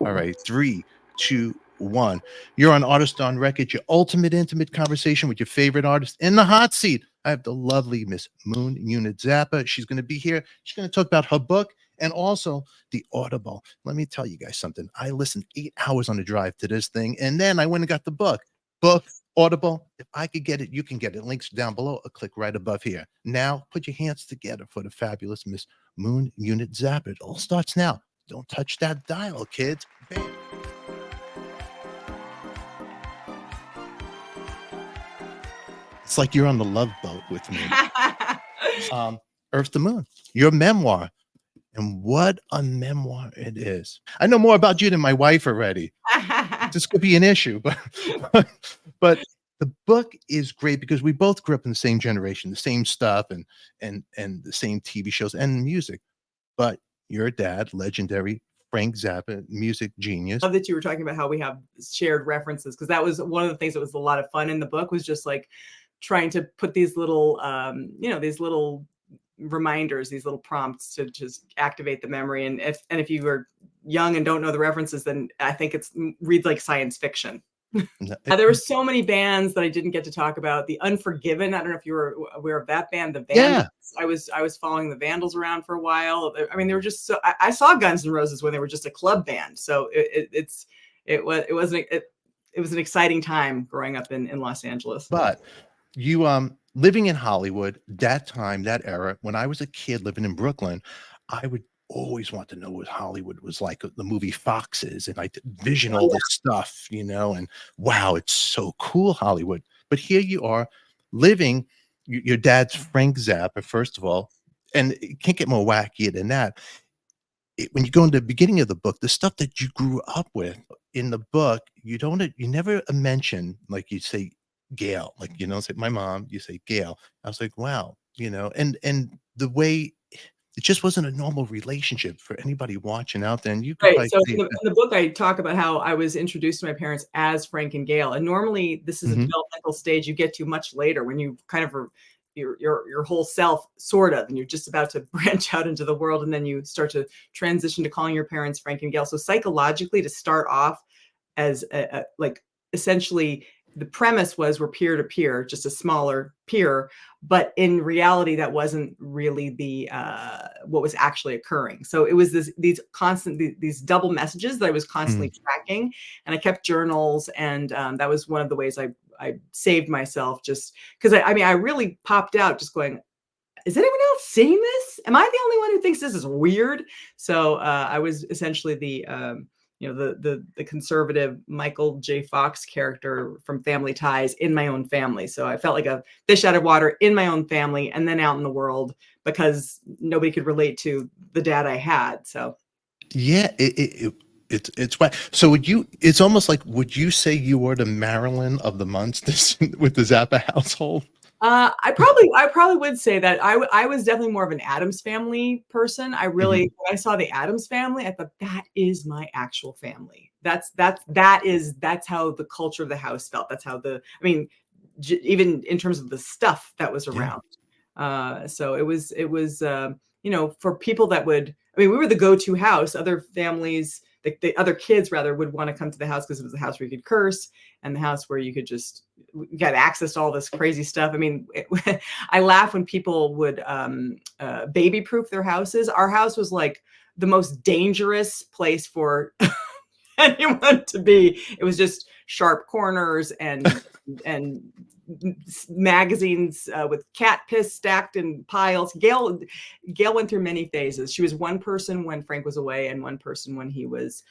All right, 3, 2, 1. You're on Artist on Record, your ultimate intimate conversation with your favorite artist. In the hot seat, I have the lovely Miss Moon Unit Zappa. She's going to be here. She's going to talk about her book and also the Audible. Let me tell you guys something. I listened 8 hours on the drive to this thing, and then I went and got the book. Audible. If I could get it, you can get it. Links down below. A click right above here. Now, put your hands together for the fabulous Miss Moon Unit Zappa. It all starts now. Don't touch that dial, kids. Bam. It's like you're on the Love Boat with me. Earth to Moon, your memoir. And what a memoir it is. I know more about you than my wife already. This could be an issue, but the book is great because we both grew up in the same generation, the same stuff and the same TV shows and music. But your dad, legendary Frank Zappa, music genius. Love that you were talking about how we have shared references, because that was one of the things that was a lot of fun in the book, was just like trying to put these little, these little reminders, these little prompts to just activate the memory. And if you were young and don't know the references, then I think read like science fiction. There were so many bands that I didn't get to talk about. The Unforgiven, I don't know if you were aware of that band, the Vandals. Yeah. I was following the Vandals around for a while. I mean, they were just so, I saw Guns N' Roses when they were just a club band. So it was an exciting time growing up in Los Angeles. But you living in Hollywood, that time, that era, when I was a kid living in Brooklyn, I would always want to know what Hollywood was like, the movie Foxes, and I vision all this stuff, and wow, it's so cool, Hollywood. But here you are living, your dad's Frank Zappa, first of all, and it can't get more wackier than that. When you go into the beginning of the book, the stuff that you grew up with in the book, you never mention, like you say, Gail, like, it's like my mom, you say Gail. I was like, wow, and the way it just wasn't a normal relationship for anybody watching out there. And you could right. So in the book, I talk about how I was introduced to my parents as Frank and Gail. And normally this is a developmental stage you get to much later, when you kind of your whole self, sort of, and you're just about to branch out into the world. And then you start to transition to calling your parents Frank and Gail. So psychologically, to start off as like essentially, the premise was we're peer to peer, just a smaller peer, but in reality, that wasn't really the what was actually occurring. So it was these double messages that I was constantly tracking, and I kept journals, and that was one of the ways I saved myself, just because I really popped out, just going, is anyone else seeing this? Am I the only one who thinks this is weird? So I was essentially the conservative Michael J. Fox character from Family Ties in my own family. So I felt like a fish out of water in my own family and then out in the world, because nobody could relate to the dad I had. So yeah, it's why. So it's almost like, would you say you were the Marilyn of the Munsters with the Zappa household? I probably would say that I was definitely more of an Addams Family person. When I saw the Addams Family, I thought, that is my actual family. That's how the culture of the house felt. That's how even in terms of the stuff that was around. Yeah. So it was for people that we were the go-to house. Other families, the other kids rather, would want to come to the house because it was the house where you could curse, and the house where you could just get access to all this crazy stuff. I laugh when people would baby-proof their houses. Our house was like the most dangerous place for anyone to be. It was just sharp corners and magazines with cat piss stacked in piles. Gail went through many phases. She was one person when Frank was away, and one person when he was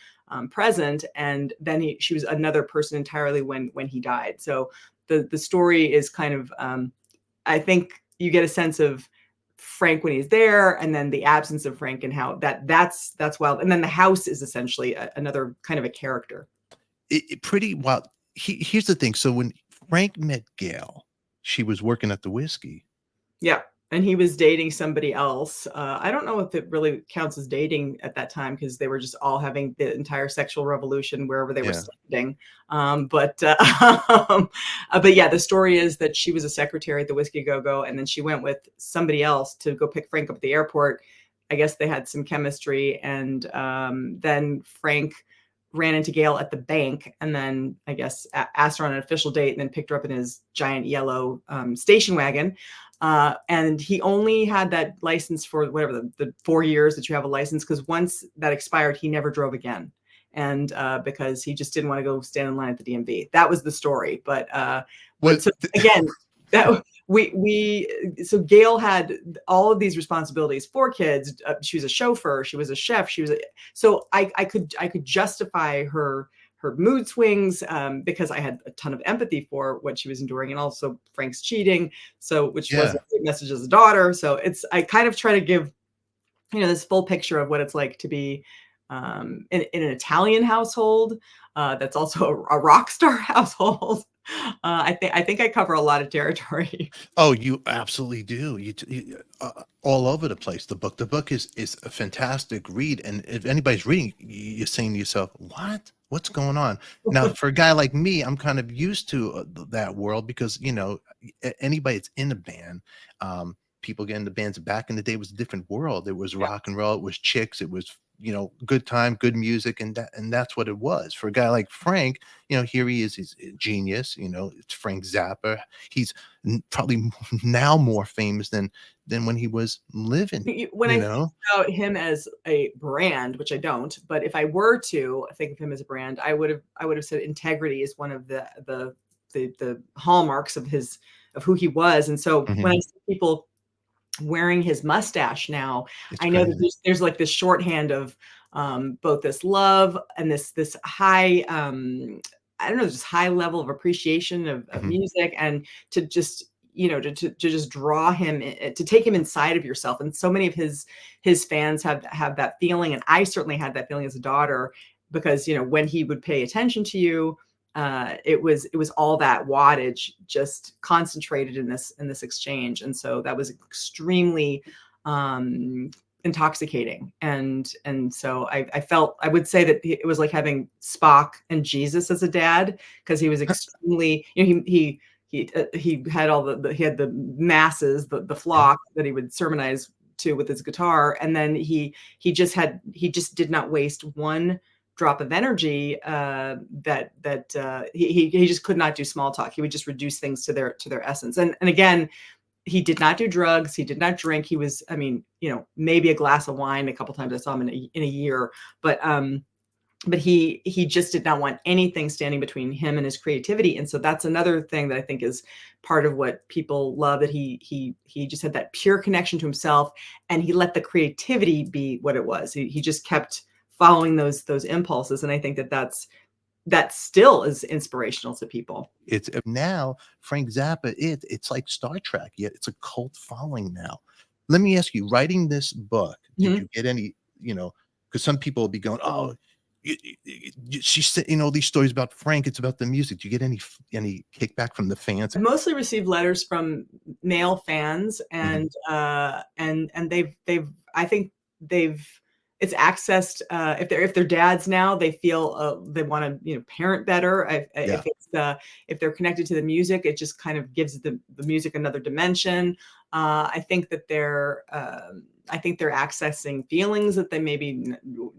present, and then she was another person entirely when he died. So the story is kind of I think you get a sense of Frank when he's there, and then the absence of Frank, and how that's wild. And then the house is essentially another kind of a character. Pretty wild. Here's the thing. So when Frank met Gail, she was working at the whiskey. Yeah. And he was dating somebody else. I don't know if it really counts as dating at that time, because they were just all having the entire sexual revolution wherever they were standing. But yeah, the story is that she was a secretary at the Whiskey Go-Go, and then she went with somebody else to go pick Frank up at the airport. I guess they had some chemistry, and then Frank ran into Gail at the bank, and then I guess asked her on an official date, and then picked her up in his giant yellow station wagon. And he only had that license for whatever the 4 years that you have a license, because once that expired, he never drove again. And because he just didn't want to go stand in line at the DMV. That was the story. But so again, that so Gail had all of these responsibilities, 4 kids. She was a chauffeur. She was a chef. So I could justify her mood swings, because I had a ton of empathy for what she was enduring, and also Frank's cheating. So, which was a great message as a daughter. So I kind of try to give, this full picture of what it's like to be in an Italian household that's also a rock star household. I think I cover a lot of territory. Oh, you absolutely do. All over the place. The book is a fantastic read, and if anybody's reading, you're saying to yourself, what's going on? Now, for a guy like me, I'm kind of used to that world, because anybody that's in a band, people get into bands. Back in the day, it was a different world. It was rock and roll. It was chicks. It was good time, good music, and that's what it was. For a guy like Frank, here he is, he's a genius. It's Frank Zappa. He's probably now more famous than when he was living. When I think about him as a brand, which I don't, but if I were to think of him as a brand, I would have said integrity is one of the hallmarks of who he was. And so when I see people wearing his mustache now, I know that there's like this shorthand of both this love and this high, I don't know, just high level of appreciation of music, and to just to just draw him, to take him inside of yourself. And so many of his fans have that feeling, and I certainly had that feeling as a daughter, because when he would pay attention to you, it was all that wattage just concentrated in this exchange. And so that was extremely intoxicating. And so I would say that it was like having Spock and Jesus as a dad, because he was extremely, he had he had the masses, the flock that he would sermonize to with his guitar. And then he just did not waste one drop of energy, he just could not do small talk. He would just reduce things to their essence. And again, he did not do drugs. He did not drink. He was, maybe a glass of wine a couple times I saw him in a year, but he just did not want anything standing between him and his creativity. And so that's another thing that I think is part of what people love, that he just had that pure connection to himself, and he let the creativity be what it was. He just kept following those impulses. And I think that still is inspirational to people. It's now Frank Zappa, it's like Star Trek, yet it's a cult following now. Let me ask you, writing this book, did you get any, because some people will be going, oh, she's saying these stories about Frank, it's about the music. Do you get any kickback from the fans? I mostly received letters from male fans, and it's accessed, if they're dads now, they feel they want to parent better. If they're connected to the music, it just kind of gives the music another dimension. I think that they're accessing feelings that they maybe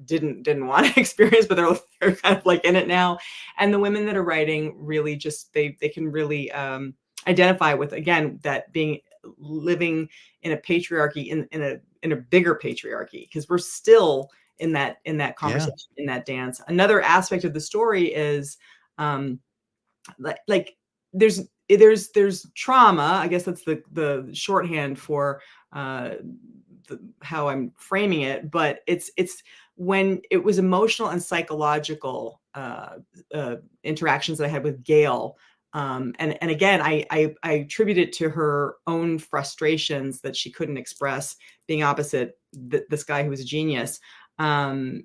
didn't want to experience, but they're kind of like in it now. And the women that are writing really just they can really identify with, again, that living in a patriarchy, in a bigger patriarchy, because we're still in that conversation, in that dance. Another aspect of the story is like there's trauma. I guess that's the shorthand for how I'm framing it, but it's when it was emotional and psychological interactions that I had with Gail. And again, I attribute it to her own frustrations that she couldn't express, being opposite this guy who was a genius. And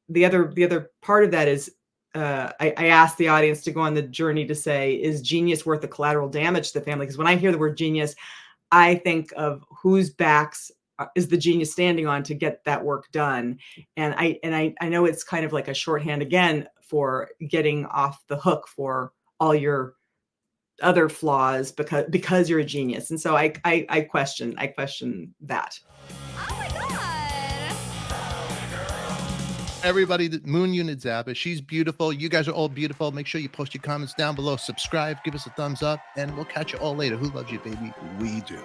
the other part of that is, I asked the audience to go on the journey to say, is genius worth the collateral damage to the family? Because when I hear the word genius, I think of whose backs is the genius standing on to get that work done. And I know it's kind of like a shorthand again for getting off the hook for all your other flaws because you're a genius. And so I question that. Oh my God. everybody, the Moon Unit Zappa. She's beautiful. You guys are all beautiful. Make sure you post your comments down below. Subscribe, give us a thumbs up, and we'll catch you all later. Who loves you, baby? We do.